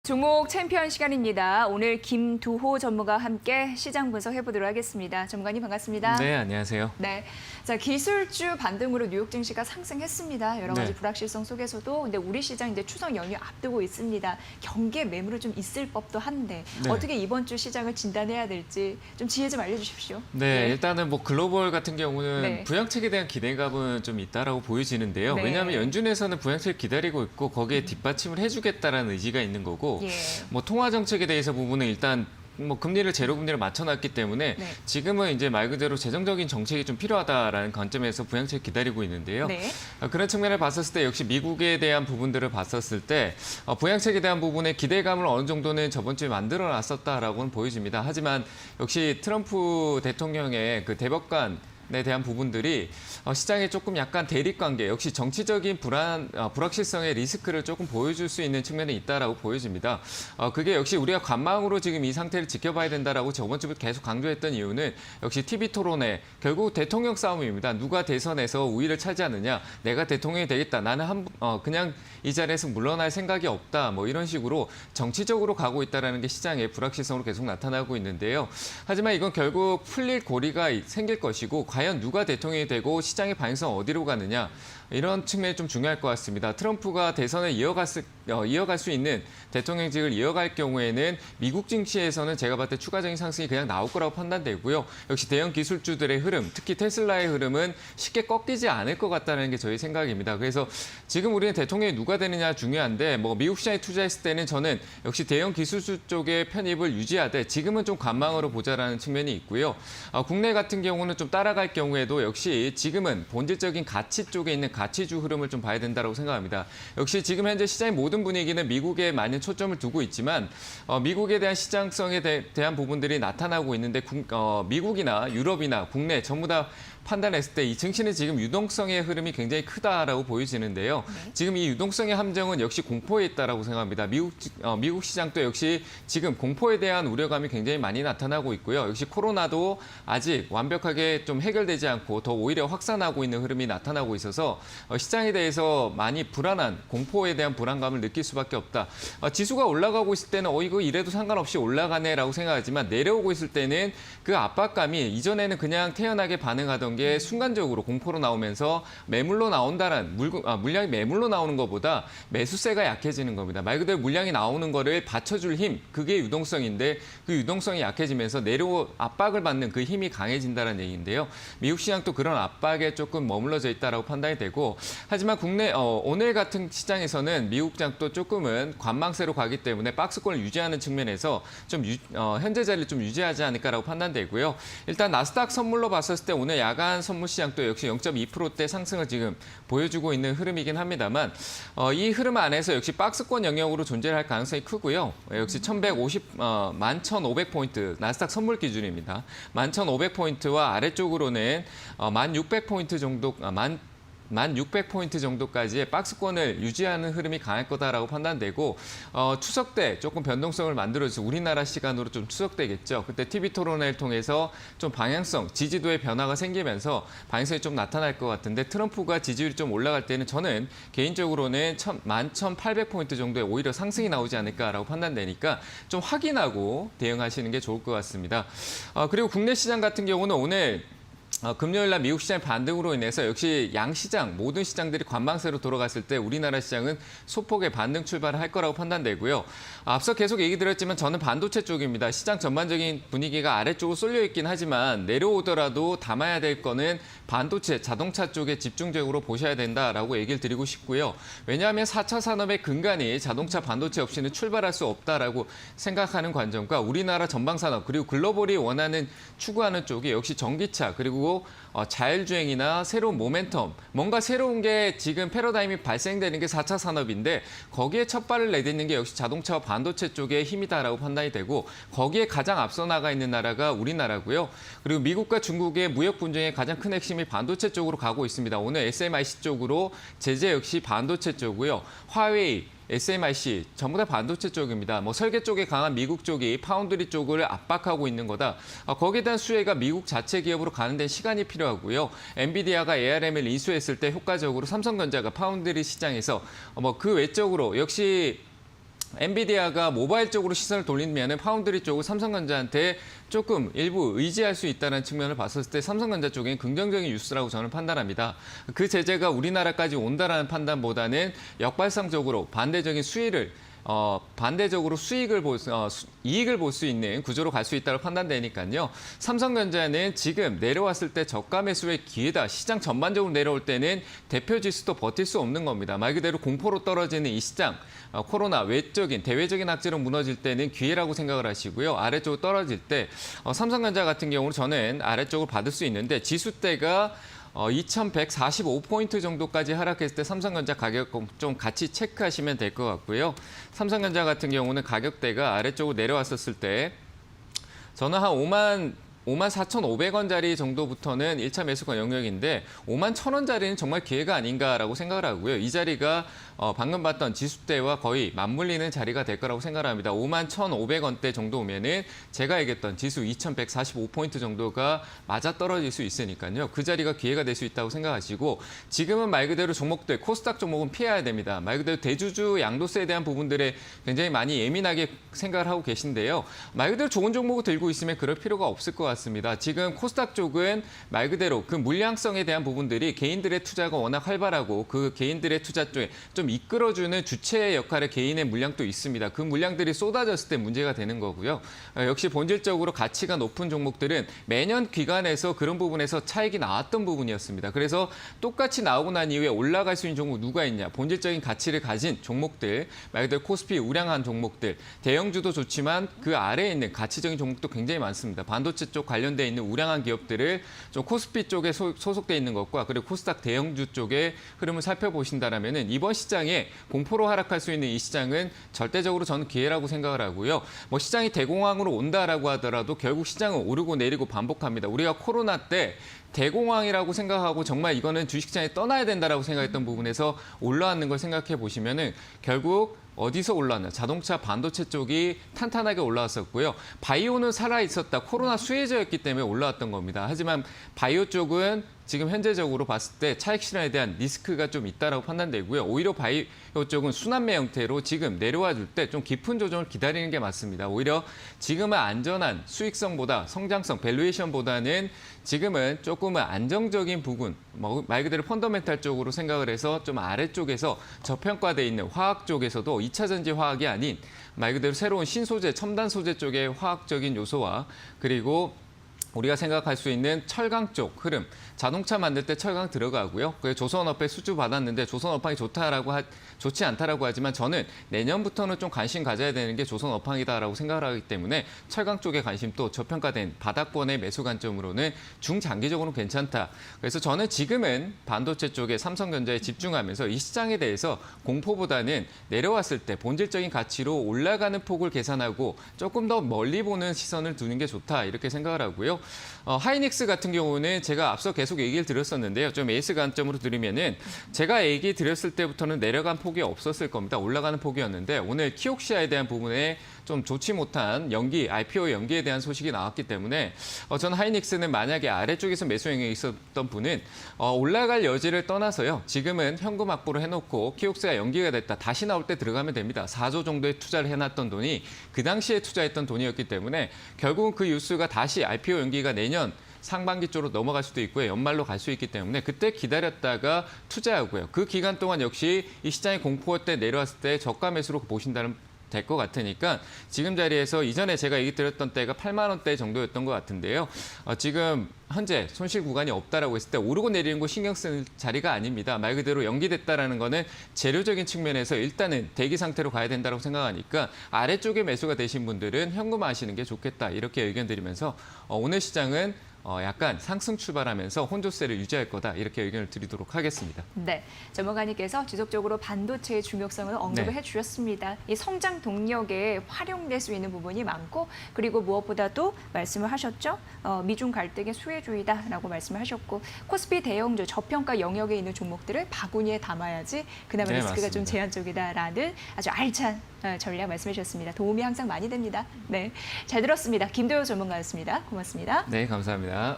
종목 챔피언 시간입니다. 오늘 김두호 전무가 함께 시장 분석해보도록 하겠습니다. 전무관님 반갑습니다. 네, 안녕하세요. 네, 자 기술주 반등으로 뉴욕 증시가 상승했습니다. 여러 가지 네. 불확실성 속에서도 근데 우리 시장 이제 추석 연휴 앞두고 있습니다. 경계 매물은 좀 있을 법도 한데 네. 어떻게 이번 주 시장을 진단해야 될지 좀 지혜 좀 알려주십시오. 네, 일단은 뭐 글로벌 같은 경우는 네. 부양책에 대한 기대감은 좀 있다라고 보여지는데요. 네. 왜냐하면 연준에서는 부양책을 기다리고 있고 거기에 뒷받침을 해주겠다라는 의지가 있는 거고, 예. 뭐 통화 정책에 대해서 부분은 일단 뭐 금리를 제로 금리를 맞춰놨기 때문에 네. 지금은 이제 말 그대로 재정적인 정책이 좀 필요하다라는 관점에서 부양책 기다리고 있는데요. 네. 그런 측면을 봤었을 때 역시 미국에 대한 부분들을 봤었을 때 부양책에 대한 부분에 기대감을 어느 정도는 저번 주에 만들어놨었다라고는 보여집니다. 하지만 역시 트럼프 대통령의 그 대법관에 대한 부분들이 시장에 조금 약간 대립관계, 역시 정치적인 불확실성의 리스크를 조금 보여줄 수 있는 측면이 있다라고 보여집니다. 그게 역시 우리가 관망으로 지금 이 상태를 지켜봐야 된다라고 저번 주부터 계속 강조했던 이유는 역시 TV 토론회, 결국 대통령 싸움입니다. 누가 대선에서 우위를 차지하느냐, 내가 대통령이 되겠다, 나는 그냥 이 자리에서 물러날 생각이 없다, 뭐 이런 식으로 정치적으로 가고 있다는 게 시장의 불확실성으로 계속 나타나고 있는데요. 하지만 이건 결국 풀릴 고리가 생길 것이고, 과연 누가 대통령이 되고 시장의 방향성 어디로 가느냐, 이런 측면이 좀 중요할 것 같습니다. 트럼프가 대선을 이어갈 수 있는 대통령직을 이어갈 경우에는 미국 증시에서는 제가 봤을 때 추가적인 상승이 그냥 나올 거라고 판단되고요. 역시 대형 기술주들의 흐름, 특히 테슬라의 흐름은 쉽게 꺾이지 않을 것 같다는 게 저희 생각입니다. 그래서 지금 우리는 대통령이 누가 되느냐 중요한데, 뭐 미국 시장에 투자했을 때는 저는 역시 대형 기술주 쪽의 편입을 유지하되 지금은 좀 관망으로 보자라는 측면이 있고요. 국내 같은 경우는 좀 따라갈 경우에도 역시 지금은 본질적인 가치 쪽에 있는 가치주 흐름을 좀 봐야 된다고 생각합니다. 역시 지금 현재 시장의 모든 분위기는 미국에 많은 초점을 두고 있지만 미국에 대한 시장성에 대한 부분들이 나타나고 있는데 미국이나 유럽이나 국내 전부 다 판단했을 때 이 증시는 지금 유동성의 흐름이 굉장히 크다라고 보여지는데요. 네. 지금 이 유동성의 함정은 역시 공포에 있다라고 생각합니다. 미국 시장도 역시 지금 공포에 대한 우려감이 굉장히 많이 나타나고 있고요. 역시 코로나도 아직 완벽하게 좀 해결되지 않고 더 오히려 확산하고 있는 흐름이 나타나고 있어서 시장에 대해서 많이 불안한 공포에 대한 불안감을 느낄 수밖에 없다. 지수가 올라가고 있을 때는 이거 이래도 상관없이 올라가네라고 생각하지만 내려오고 있을 때는 그 압박감이 이전에는 그냥 태연하게 반응하던 게 순간적으로 공포로 나오면서 매물로 나온다는 물량이 매물로 나오는 것보다 매수세가 약해지는 겁니다. 말 그대로 물량이 나오는 거를 받쳐줄 힘, 그게 유동성인데 그 유동성이 약해지면서 압박을 받는 그 힘이 강해진다는 얘기인데요. 미국 시장도 그런 압박에 조금 머물러져 있다라고 판단이 되고, 하지만 국내 오늘 같은 시장에서는 미국 장도 조금은 관망세로 가기 때문에 박스권을 유지하는 측면에서 좀 현재 자리를 좀 유지하지 않을까라고 판단되고요. 일단 나스닥 선물로 봤었을 때 오늘 야간 선물 시장도 역시 0.2%대 상승을 지금 보여주고 있는 흐름이긴 합니다만 이 흐름 안에서 역시 박스권 영역으로 존재할 가능성이 크고요. 역시 11,500포인트 나스닥 선물 기준입니다. 11,500포인트와 아래쪽으로는 1,600포인트 정도 1,600포인트 정도까지의 박스권을 유지하는 흐름이 강할 거다라고 판단되고, 추석 때 조금 변동성을 만들어서 우리나라 시간으로 좀 추석 때겠죠. 그때 TV 토론회를 통해서 좀 방향성, 지지도의 변화가 생기면서 방향성이 좀 나타날 것 같은데, 트럼프가 지지율이 좀 올라갈 때는 저는 개인적으로는 11,800포인트 정도의 오히려 상승이 나오지 않을까라고 판단되니까 좀 확인하고 대응하시는 게 좋을 것 같습니다. 그리고 국내 시장 같은 경우는 오늘 금요일 날 미국 시장 반등으로 인해서 역시 양시장, 모든 시장들이 관망세로 돌아갔을 때 우리나라 시장은 소폭의 반등 출발을 할 거라고 판단되고요. 앞서 계속 얘기 드렸지만 저는 반도체 쪽입니다. 시장 전반적인 분위기가 아래쪽으로 쏠려 있긴 하지만 내려오더라도 담아야 될 거는 반도체, 자동차 쪽에 집중적으로 보셔야 된다라고 얘기를 드리고 싶고요. 왜냐하면 4차 산업의 근간이 자동차, 반도체 없이는 출발할 수 없다라고 생각하는 관점과 우리나라 전방산업 그리고 글로벌이 원하는 추구하는 쪽이 역시 전기차 그리고 자율주행이나 새로운 모멘텀, 뭔가 새로운 게 지금 패러다임이 발생되는 게 4차 산업인데 거기에 첫 발을 내딛는 게 역시 자동차와 반도체 쪽의 힘이다라고 판단이 되고 거기에 가장 앞서 나가 있는 나라가 우리나라고요. 그리고 미국과 중국의 무역 분쟁의 가장 큰 핵심이 반도체 쪽으로 가고 있습니다. 오늘 SMIC 쪽으로 제재 역시 반도체 쪽이고요. 화웨이, SMIC 전부 다 반도체 쪽입니다. 뭐 설계 쪽에 강한 미국 쪽이 파운드리 쪽을 압박하고 있는 거다. 거기에 대한 수혜가 미국 자체 기업으로 가는 데는 시간이 필요하고요. 엔비디아가 ARM을 인수했을 때 효과적으로 삼성전자가 파운드리 시장에서 그 외적으로 역시 엔비디아가 모바일 쪽으로 시선을 돌리면 파운드리 쪽을 삼성전자한테 조금 일부 의지할 수 있다는 측면을 봤었을 때 삼성전자 쪽엔 긍정적인 뉴스라고 저는 판단합니다. 그 제재가 우리나라까지 온다라는 판단보다는 역발상적으로 반대적인 수위를 반대적으로 이익을 볼 수 있는 구조로 갈 수 있다고 판단되니까요. 삼성전자는 지금 내려왔을 때 저가 매수의 기회다. 시장 전반적으로 내려올 때는 대표 지수도 버틸 수 없는 겁니다. 말 그대로 공포로 떨어지는 이 시장, 코로나 외적인 대외적인 악재로 무너질 때는 기회라고 생각을 하시고요. 아래쪽으로 떨어질 때 삼성전자 같은 경우는 저는 아래쪽으로 받을 수 있는데 지수대가 2,145포인트 정도까지 하락했을 때 삼성전자 가격 좀 같이 체크하시면 될 것 같고요. 삼성전자 같은 경우는 가격대가 아래쪽으로 내려왔었을 때 저는 한 54,500원짜리 정도부터는 1차 매수가 영역인데 51,000원짜리는 정말 기회가 아닌가라고 생각을 하고요. 이 자리가 방금 봤던 지수대와 거의 맞물리는 자리가 될 거라고 생각을 합니다. 51,500원대 정도 오면은 제가 얘기했던 지수 2,145포인트 정도가 맞아떨어질 수 있으니까요. 그 자리가 기회가 될 수 있다고 생각하시고 지금은 말 그대로 종목들, 코스닥 종목은 피해야 됩니다. 말 그대로 대주주 양도세에 대한 부분들에 굉장히 많이 예민하게 생각을 하고 계신데요. 말 그대로 좋은 종목을 들고 있으면 그럴 필요가 없을 것 같습니다. 지금 코스닥 쪽은 말 그대로 그 물량성에 대한 부분들이 개인들의 투자가 워낙 활발하고 그 개인들의 투자 쪽에 좀 이끌어주는 주체의 역할의 개인의 물량도 있습니다. 그 물량들이 쏟아졌을 때 문제가 되는 거고요. 역시 본질적으로 가치가 높은 종목들은 매년 기간에서 그런 부분에서 차익이 나왔던 부분이었습니다. 그래서 똑같이 나오고 난 이후에 올라갈 수 있는 종목 누가 있냐. 본질적인 가치를 가진 종목들, 말 그대로 코스피 우량한 종목들, 대형주도 좋지만 그 아래에 있는 가치적인 종목도 굉장히 많습니다. 반도체 쪽 관련돼 있는 우량한 기업들을 좀 코스피 쪽에 소속돼 있는 것과 그리고 코스닥 대형주 쪽의 흐름을 살펴보신다라면은 이번 시장에 공포로 하락할 수 있는 이 시장은 절대적으로 저는 기회라고 생각을 하고요. 뭐 시장이 대공황으로 온다라고 하더라도 결국 시장은 오르고 내리고 반복합니다. 우리가 코로나 때 대공황이라고 생각하고 정말 이거는 주식시장에 떠나야 된다라고 생각했던 부분에서 올라왔는 걸 생각해 보시면은 결국 어디서 올라왔나? 자동차 반도체 쪽이 탄탄하게 올라왔었고요. 바이오는 살아있었다. 코로나 수혜자였기 때문에 올라왔던 겁니다. 하지만 바이오 쪽은 지금 현재적으로 봤을 때 차익 실현에 대한 리스크가 좀 있다라고 판단되고요. 오히려 바이오 쪽은 순환매 형태로 지금 내려와 줄 때 좀 깊은 조정을 기다리는 게 맞습니다. 오히려 지금은 안전한 수익성보다 성장성, 밸류에이션보다는 지금은 조금은 안정적인 부분, 말 그대로 펀더멘탈 쪽으로 생각을 해서 좀 아래쪽에서 저평가돼 있는 화학 쪽에서도 2차 전지 화학이 아닌 말 그대로 새로운 신소재, 첨단 소재 쪽의 화학적인 요소와 그리고 우리가 생각할 수 있는 철강 쪽 흐름, 자동차 만들 때 철강 들어가고요. 조선업에 수주 받았는데 조선업황이 좋지 않다라고 하지만 저는 내년부터는 좀 관심 가져야 되는 게 조선업황이다라고 생각을 하기 때문에 철강 쪽의 관심도 저평가된 바닥권의 매수 관점으로는 중장기적으로는 괜찮다. 그래서 저는 지금은 반도체 쪽에 삼성전자에 집중하면서 이 시장에 대해서 공포보다는 내려왔을 때 본질적인 가치로 올라가는 폭을 계산하고 조금 더 멀리 보는 시선을 두는 게 좋다 이렇게 생각을 하고요. 하이닉스 같은 경우는 제가 앞서 계속 얘기를 드렸었는데요. 좀 에이스 관점으로 드리면은 제가 얘기 드렸을 때부터는 내려간 폭이 없었을 겁니다. 올라가는 폭이었는데 오늘 키옥시아에 대한 부분에 좀 좋지 못한 IPO 연기에 대한 소식이 나왔기 때문에 저는 하이닉스는 만약에 아래쪽에서 매수 영역이 있었던 분은 올라갈 여지를 떠나서요. 지금은 현금 확보를 해놓고 키옥시아 연기가 됐다. 다시 나올 때 들어가면 됩니다. 4조 정도의 투자를 해놨던 돈이 그 당시에 투자했던 돈이었기 때문에 결국은 그 뉴스가 다시 IPO 연기가 내년 상반기 쪽으로 넘어갈 수도 있고요. 연말로 갈 수 있기 때문에 그때 기다렸다가 투자하고요. 그 기간 동안 역시 이 시장이 공포 때 내려왔을 때 저가 매수로 보신다는 될 것 같으니까 지금 자리에서 이전에 제가 얘기 드렸던 때가 8만 원대 정도였던 것 같은데요. 지금 현재 손실 구간이 없다라고 했을 때 오르고 내리는 거 신경 쓰는 자리가 아닙니다. 말 그대로 연기됐다라는 거는 재료적인 측면에서 일단은 대기 상태로 가야 된다고 생각하니까 아래쪽에 매수가 되신 분들은 현금화하시는 게 좋겠다 이렇게 의견 드리면서 오늘 시장은 약간 상승 출발하면서 혼조세를 유지할 거다 이렇게 의견을 드리도록 하겠습니다. 네, 전문가님께서 지속적으로 반도체의 중요성을 언급을 네. 해주셨습니다. 이 성장 동력에 활용될 수 있는 부분이 많고 그리고 무엇보다도 말씀을 하셨죠. 미중 갈등의 수혜주의다라고 말씀을 하셨고 코스피 대형주 저평가 영역에 있는 종목들을 바구니에 담아야지 그나마 네, 리스크가 좀 맞습니다. 제한적이다라는 아주 알찬 전략 말씀해 주셨습니다. 도움이 항상 많이 됩니다. 네, 잘 들었습니다. 김도효 전문가였습니다. 고맙습니다. 네, 감사합니다.